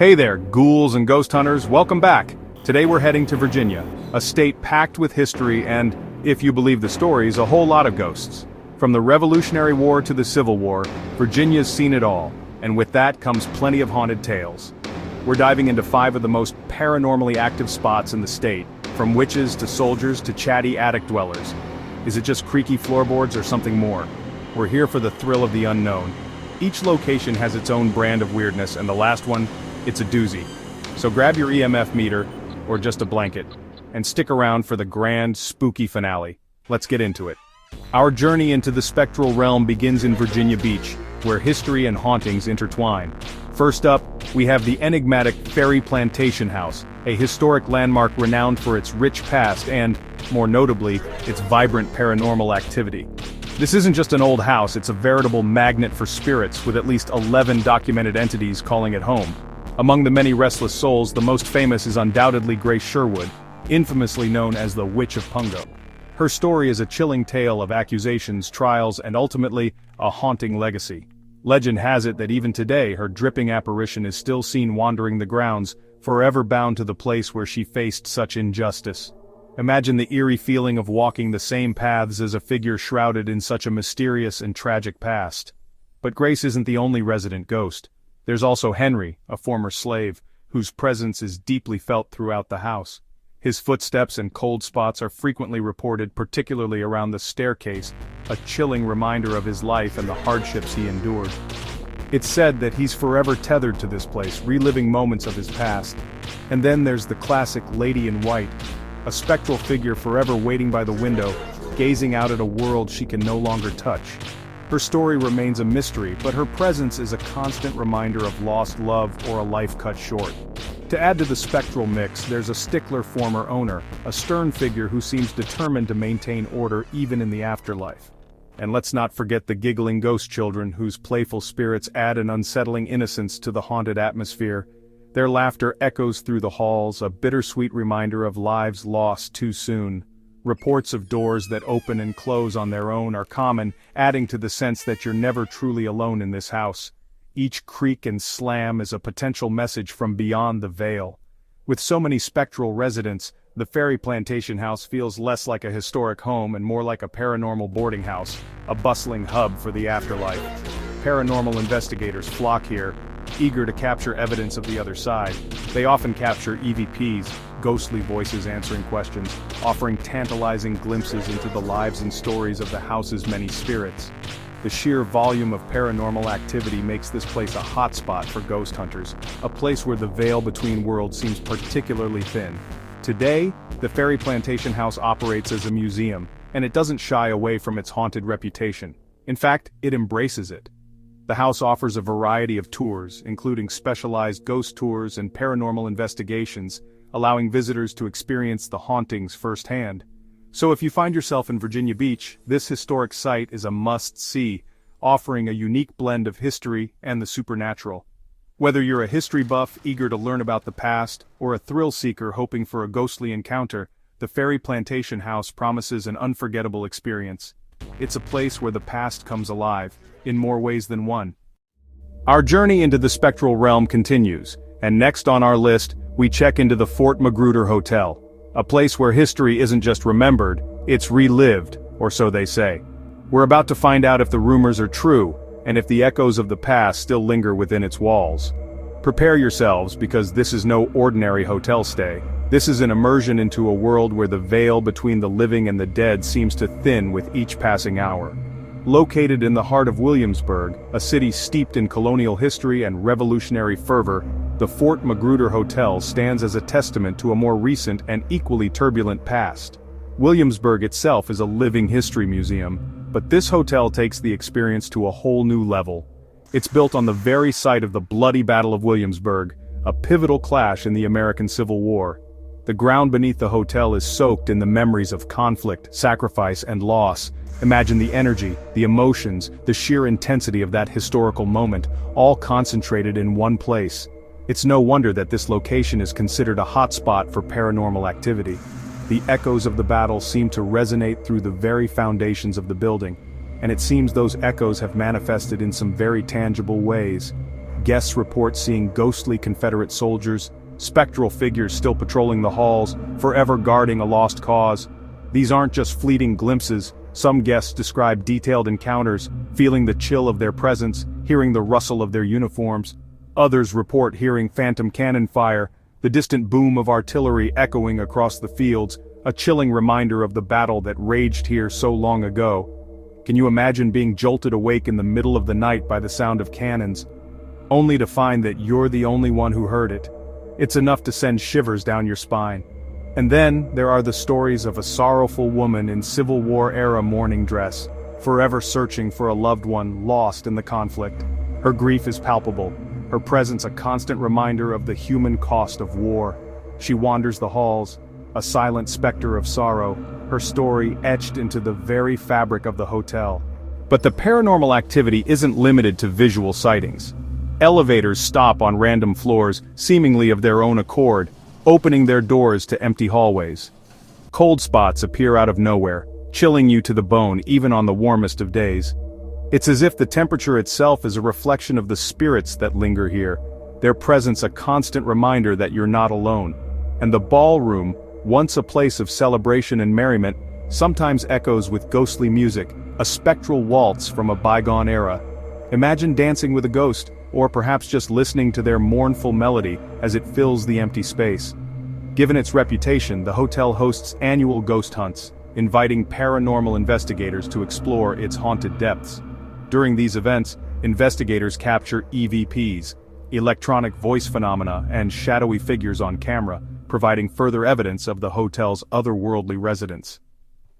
Hey there, ghouls and ghost hunters, welcome back. Today we're heading to Virginia, a state packed with history and, if you believe the stories, a whole lot of ghosts. From the Revolutionary War to the Civil War, Virginia's seen it all, and with that comes plenty of haunted tales. We're diving into 5 of the most paranormally active spots in the state, from witches to soldiers to chatty attic dwellers. Is it just creaky floorboards or something more? We're here for the thrill of the unknown. Each location has its own brand of weirdness, and the last one, it's a doozy. So grab your EMF meter, or just a blanket, and stick around for the grand, spooky finale. Let's get into it. Our journey into the spectral realm begins in Virginia Beach, where history and hauntings intertwine. First up, we have the enigmatic Ferry Plantation House, a historic landmark renowned for its rich past and, more notably, its vibrant paranormal activity. This isn't just an old house, it's a veritable magnet for spirits, with at least 11 documented entities calling it home. Among the many restless souls, the most famous is undoubtedly Grace Sherwood, infamously known as the Witch of Pungo. Her story is a chilling tale of accusations, trials, and ultimately, a haunting legacy. Legend has it that even today her dripping apparition is still seen wandering the grounds, forever bound to the place where she faced such injustice. Imagine the eerie feeling of walking the same paths as a figure shrouded in such a mysterious and tragic past. But Grace isn't the only resident ghost. There's also Henry, a former slave, whose presence is deeply felt throughout the house. His footsteps and cold spots are frequently reported, particularly around the staircase, a chilling reminder of his life and the hardships he endured. It's said that he's forever tethered to this place, reliving moments of his past. And then there's the classic Lady in White, a spectral figure forever waiting by the window, gazing out at a world she can no longer touch. Her story remains a mystery, but her presence is a constant reminder of lost love or a life cut short. To add to the spectral mix, there's a stickler former owner, a stern figure who seems determined to maintain order even in the afterlife. And let's not forget the giggling ghost children whose playful spirits add an unsettling innocence to the haunted atmosphere. Their laughter echoes through the halls, a bittersweet reminder of lives lost too soon. Reports of doors that open and close on their own are common, adding to the sense that you're never truly alone in this house. Each creak and slam is a potential message from beyond the veil. With so many spectral residents, the Ferry Plantation House feels less like a historic home and more like a paranormal boarding house, a bustling hub for the afterlife. Paranormal investigators flock here, eager to capture evidence of the other side. They often capture EVPs, ghostly voices answering questions, offering tantalizing glimpses into the lives and stories of the house's many spirits. The sheer volume of paranormal activity makes this place a hotspot for ghost hunters, a place where the veil between worlds seems particularly thin. Today, the Ferry Plantation House operates as a museum, and it doesn't shy away from its haunted reputation. In fact, it embraces it. The house offers a variety of tours, including specialized ghost tours and paranormal investigations, allowing visitors to experience the hauntings firsthand. So if you find yourself in Virginia Beach, this historic site is a must-see, offering a unique blend of history and the supernatural. Whether you're a history buff eager to learn about the past, or a thrill seeker hoping for a ghostly encounter, the Ferry Plantation House promises an unforgettable experience. It's a place where the past comes alive, in more ways than one. Our journey into the spectral realm continues, and next on our list, we check into the Fort Magruder Hotel, a place where history isn't just remembered, it's relived, or so they say. We're about to find out if the rumors are true, and if the echoes of the past still linger within its walls. Prepare yourselves, because this is no ordinary hotel stay. This is an immersion into a world where the veil between the living and the dead seems to thin with each passing hour. Located in the heart of Williamsburg, a city steeped in colonial history and revolutionary fervor, the Fort Magruder Hotel stands as a testament to a more recent and equally turbulent past. Williamsburg itself is a living history museum, but this hotel takes the experience to a whole new level. It's built on the very site of the bloody Battle of Williamsburg, a pivotal clash in the American Civil War. The ground beneath the hotel is soaked in the memories of conflict, sacrifice, and loss. Imagine the energy, the emotions, the sheer intensity of that historical moment, all concentrated in one place. It's no wonder that this location is considered a hotspot for paranormal activity. The echoes of the battle seem to resonate through the very foundations of the building, and it seems those echoes have manifested in some very tangible ways. Guests report seeing ghostly Confederate soldiers, spectral figures still patrolling the halls, forever guarding a lost cause. These aren't just fleeting glimpses. Some guests describe detailed encounters, feeling the chill of their presence, hearing the rustle of their uniforms. Others report hearing phantom cannon fire, the distant boom of artillery echoing across the fields, a chilling reminder of the battle that raged here so long ago. Can you imagine being jolted awake in the middle of the night by the sound of cannons, only to find that you're the only one who heard it? It's enough to send shivers down your spine. And then, there are the stories of a sorrowful woman in Civil War-era mourning dress, forever searching for a loved one lost in the conflict. Her grief is palpable, her presence a constant reminder of the human cost of war. She wanders the halls, a silent specter of sorrow, her story etched into the very fabric of the hotel. But the paranormal activity isn't limited to visual sightings. Elevators stop on random floors, seemingly of their own accord, opening their doors to empty hallways. Cold spots appear out of nowhere, chilling you to the bone even on the warmest of days. It's as if the temperature itself is a reflection of the spirits that linger here, their presence a constant reminder that you're not alone. And the ballroom, once a place of celebration and merriment, sometimes echoes with ghostly music, a spectral waltz from a bygone era. Imagine dancing with a ghost, or perhaps just listening to their mournful melody as it fills the empty space. Given its reputation, the hotel hosts annual ghost hunts, inviting paranormal investigators to explore its haunted depths. During these events, investigators capture EVPs, electronic voice phenomena, and shadowy figures on camera, providing further evidence of the hotel's otherworldly residents.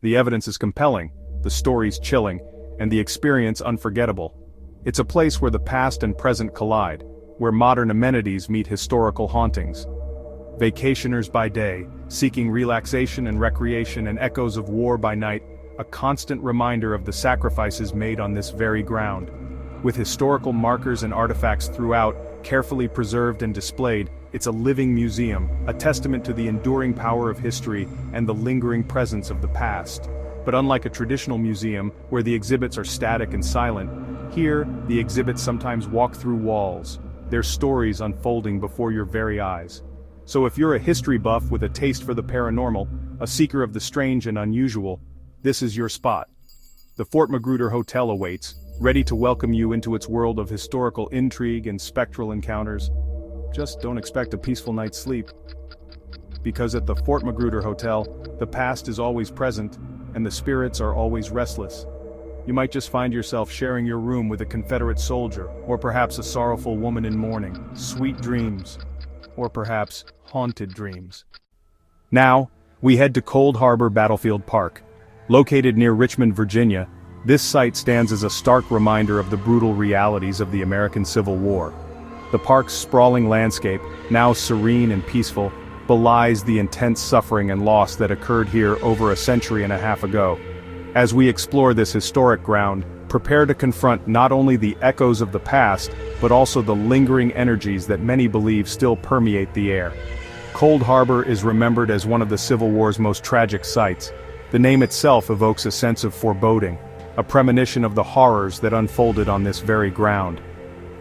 The evidence is compelling, the stories chilling, and the experience unforgettable. It's a place where the past and present collide, where modern amenities meet historical hauntings. Vacationers by day, seeking relaxation and recreation, and echoes of war by night, a constant reminder of the sacrifices made on this very ground. With historical markers and artifacts throughout, carefully preserved and displayed, it's a living museum, a testament to the enduring power of history and the lingering presence of the past. But unlike a traditional museum, where the exhibits are static and silent, here, the exhibits sometimes walk through walls, their stories unfolding before your very eyes. So if you're a history buff with a taste for the paranormal, a seeker of the strange and unusual, this is your spot. The Fort Magruder Hotel awaits, ready to welcome you into its world of historical intrigue and spectral encounters. Just don't expect a peaceful night's sleep. Because at the Fort Magruder Hotel, the past is always present, and the spirits are always restless. You might just find yourself sharing your room with a Confederate soldier, or perhaps a sorrowful woman in mourning. Sweet dreams. Or perhaps haunted dreams. Now, we head to Cold Harbor Battlefield Park. Located near Richmond, Virginia, this site stands as a stark reminder of the brutal realities of the American Civil War. The park's sprawling landscape, now serene and peaceful, belies the intense suffering and loss that occurred here over a century and a half ago. As we explore this historic ground, prepare to confront not only the echoes of the past, but also the lingering energies that many believe still permeate the air. Cold Harbor is remembered as one of the Civil War's most tragic sites. The name itself evokes a sense of foreboding, a premonition of the horrors that unfolded on this very ground.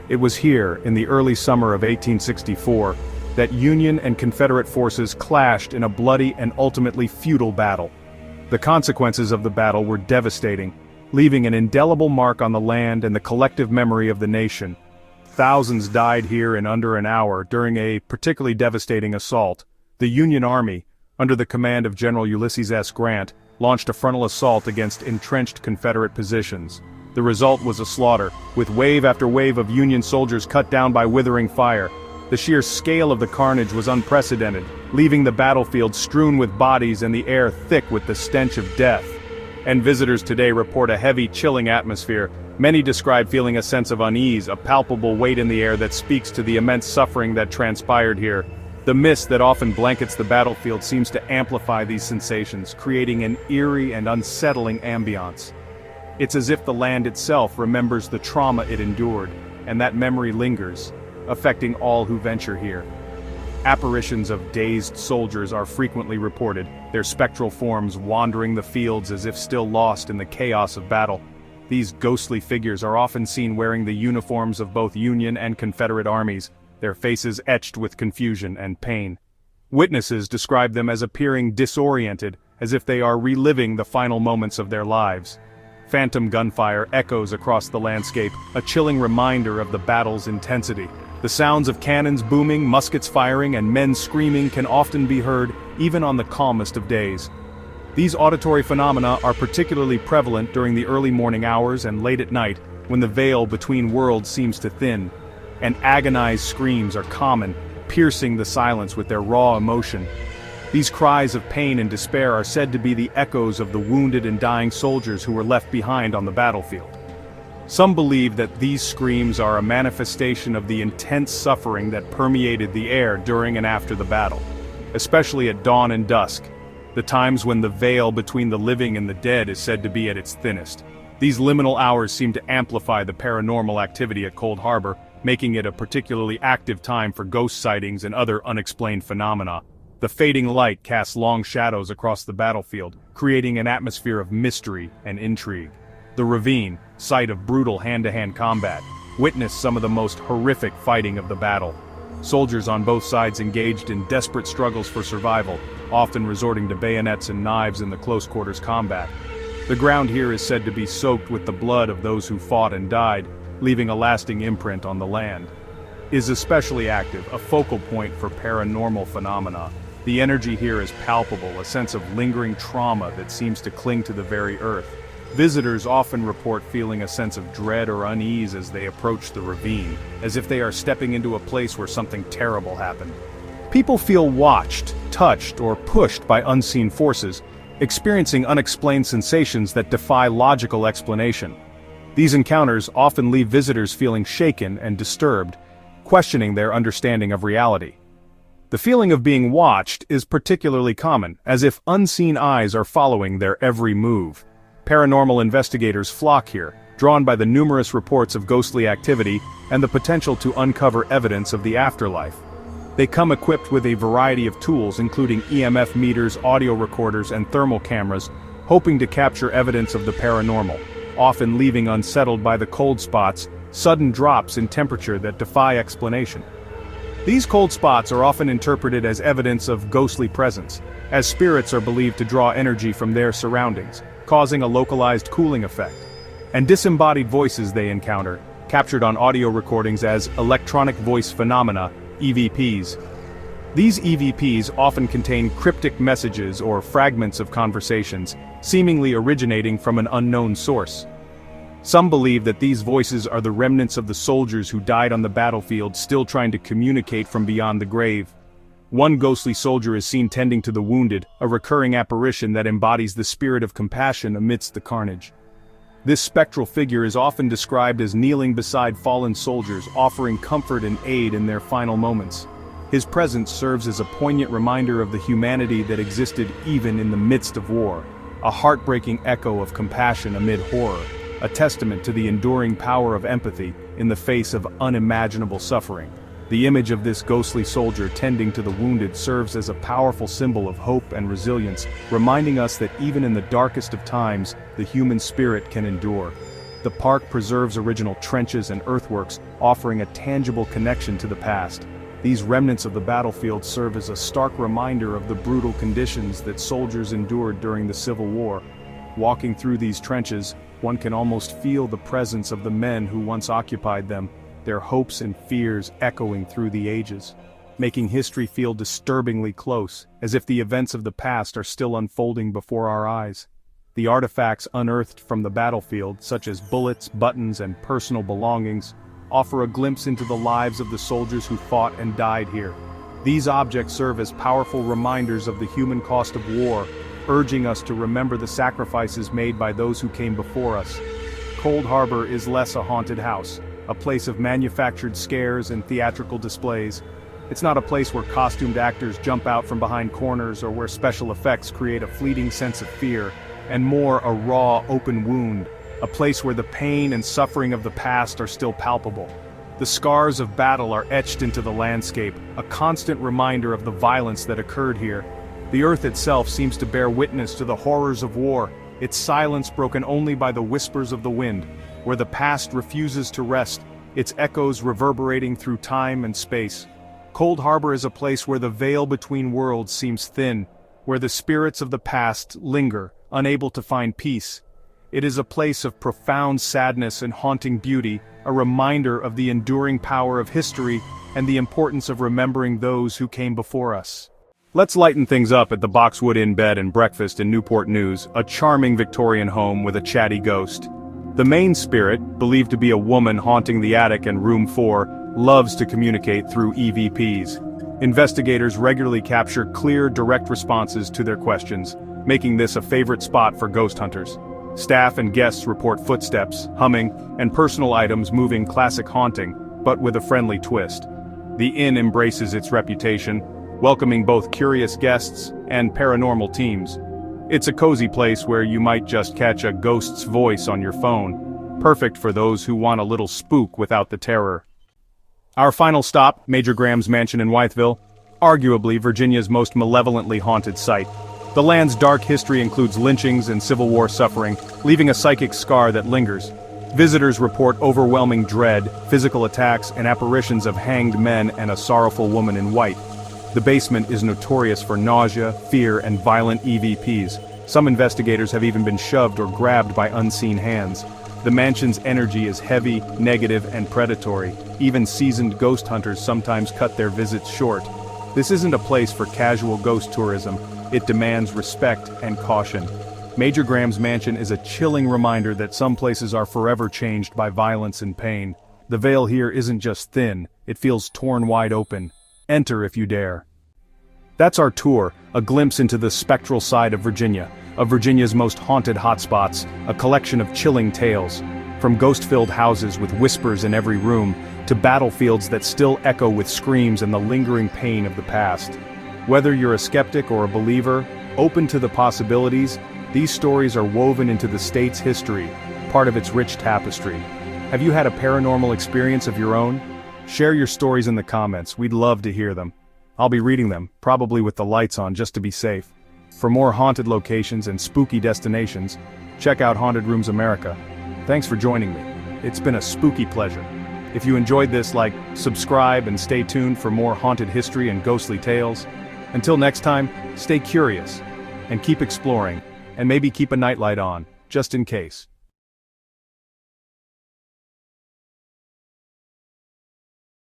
It was here, in the early summer of 1864, that Union and Confederate forces clashed in a bloody and ultimately futile battle. The consequences of the battle were devastating, leaving an indelible mark on the land and the collective memory of the nation. Thousands died here in under an hour during a particularly devastating assault. The Union Army, under the command of General Ulysses S. Grant, launched a frontal assault against entrenched Confederate positions. The result was a slaughter, with wave after wave of Union soldiers cut down by withering fire. The sheer scale of the carnage was unprecedented, leaving the battlefield strewn with bodies and the air thick with the stench of death. And visitors today report a heavy, chilling atmosphere. Many describe feeling a sense of unease, a palpable weight in the air that speaks to the immense suffering that transpired here. The mist that often blankets the battlefield seems to amplify these sensations, creating an eerie and unsettling ambiance. It's as if the land itself remembers the trauma it endured, and that memory lingers, affecting all who venture here. Apparitions of dazed soldiers are frequently reported, their spectral forms wandering the fields as if still lost in the chaos of battle. These ghostly figures are often seen wearing the uniforms of both Union and Confederate armies, their faces etched with confusion and pain. Witnesses describe them as appearing disoriented, as if they are reliving the final moments of their lives. Phantom gunfire echoes across the landscape, a chilling reminder of the battle's intensity. The sounds of cannons booming, muskets firing, and men screaming can often be heard, even on the calmest of days. These auditory phenomena are particularly prevalent during the early morning hours and late at night, when the veil between worlds seems to thin, and agonized screams are common, piercing the silence with their raw emotion. These cries of pain and despair are said to be the echoes of the wounded and dying soldiers who were left behind on the battlefield. Some believe that these screams are a manifestation of the intense suffering that permeated the air during and after the battle, especially at dawn and dusk, the times when the veil between the living and the dead is said to be at its thinnest. These liminal hours seem to amplify the paranormal activity at Cold Harbor, making it a particularly active time for ghost sightings and other unexplained phenomena. The fading light casts long shadows across the battlefield, creating an atmosphere of mystery and intrigue. The ravine, site of brutal hand-to-hand combat, witnessed some of the most horrific fighting of the battle. Soldiers on both sides engaged in desperate struggles for survival, often resorting to bayonets and knives in the close-quarters combat. The ground here is said to be soaked with the blood of those who fought and died, leaving a lasting imprint on the land. Is especially active, a focal point for paranormal phenomena. The energy here is palpable, a sense of lingering trauma that seems to cling to the very earth. Visitors often report feeling a sense of dread or unease as they approach the ravine, as if they are stepping into a place where something terrible happened. People feel watched, touched, or pushed by unseen forces, experiencing unexplained sensations that defy logical explanation. These encounters often leave visitors feeling shaken and disturbed, questioning their understanding of reality. The feeling of being watched is particularly common, as if unseen eyes are following their every move. Paranormal investigators flock here, drawn by the numerous reports of ghostly activity and the potential to uncover evidence of the afterlife. They come equipped with a variety of tools including EMF meters, audio recorders, and thermal cameras, hoping to capture evidence of the paranormal, often leaving unsettled by the cold spots, sudden drops in temperature that defy explanation. These cold spots are often interpreted as evidence of ghostly presence, as spirits are believed to draw energy from their surroundings, causing a localized cooling effect. And disembodied voices they encounter, captured on audio recordings as electronic voice phenomena, EVPs. These EVPs often contain cryptic messages or fragments of conversations, seemingly originating from an unknown source. Some believe that these voices are the remnants of the soldiers who died on the battlefield, still trying to communicate from beyond the grave. One ghostly soldier is seen tending to the wounded, a recurring apparition that embodies the spirit of compassion amidst the carnage. This spectral figure is often described as kneeling beside fallen soldiers, offering comfort and aid in their final moments. His presence serves as a poignant reminder of the humanity that existed even in the midst of war, a heartbreaking echo of compassion amid horror, a testament to the enduring power of empathy in the face of unimaginable suffering. The image of this ghostly soldier tending to the wounded serves as a powerful symbol of hope and resilience, reminding us that even in the darkest of times, the human spirit can endure. The park preserves original trenches and earthworks, offering a tangible connection to the past. These remnants of the battlefield serve as a stark reminder of the brutal conditions that soldiers endured during the Civil War. Walking through these trenches, one can almost feel the presence of the men who once occupied them, their hopes and fears echoing through the ages, making history feel disturbingly close, as if the events of the past are still unfolding before our eyes. The artifacts unearthed from the battlefield, such as bullets, buttons, and personal belongings, offer a glimpse into the lives of the soldiers who fought and died here. These objects serve as powerful reminders of the human cost of war, urging us to remember the sacrifices made by those who came before us. Cold Harbor is less a haunted house, a place of manufactured scares and theatrical displays. It's not a place where costumed actors jump out from behind corners or where special effects create a fleeting sense of fear, and more a raw, open wound, a place where the pain and suffering of the past are still palpable. The scars of battle are etched into the landscape, a constant reminder of the violence that occurred here. The earth itself seems to bear witness to the horrors of war, its silence broken only by the whispers of the wind, where the past refuses to rest, its echoes reverberating through time and space. Cold Harbor is a place where the veil between worlds seems thin, where the spirits of the past linger, unable to find peace. It is a place of profound sadness and haunting beauty, a reminder of the enduring power of history and the importance of remembering those who came before us. Let's lighten things up at the Boxwood Inn Bed and Breakfast in Newport News, a charming Victorian home with a chatty ghost. The main spirit, believed to be a woman haunting the attic and room 4, loves to communicate through EVPs. Investigators regularly capture clear, direct responses to their questions, making this a favorite spot for ghost hunters. Staff and guests report footsteps, humming, and personal items moving classic haunting, but with a friendly twist. The inn embraces its reputation, welcoming both curious guests and paranormal teams. It's a cozy place where you might just catch a ghost's voice on your phone, perfect for those who want a little spook without the terror. Our final stop, Major Graham's mansion in Wytheville, arguably Virginia's most malevolently haunted site. The land's dark history includes lynchings and Civil War suffering, leaving a psychic scar that lingers. Visitors report overwhelming dread, physical attacks, and apparitions of hanged men and a sorrowful woman in white. The basement is notorious for nausea, fear, and violent EVPs. Some investigators have even been shoved or grabbed by unseen hands. The mansion's energy is heavy, negative, and predatory. Even seasoned ghost hunters sometimes cut their visits short. This isn't a place for casual ghost tourism. It demands respect and caution. Major Graham's mansion is a chilling reminder that some places are forever changed by violence and pain. The veil here isn't just thin, it feels torn wide open. Enter if you dare. That's our tour, a glimpse into the spectral side of Virginia's most haunted hotspots, a collection of chilling tales. From ghost-filled houses with whispers in every room, to battlefields that still echo with screams and the lingering pain of the past. Whether you're a skeptic or a believer, open to the possibilities, these stories are woven into the state's history, part of its rich tapestry. Have you had a paranormal experience of your own? Share your stories in the comments, we'd love to hear them. I'll be reading them, probably with the lights on just to be safe. For more haunted locations and spooky destinations, check out Haunted Rooms America. Thanks for joining me. It's been a spooky pleasure. If you enjoyed this, subscribe and stay tuned for more haunted history and ghostly tales. Until next time, stay curious and keep exploring, and maybe keep a nightlight on, just in case.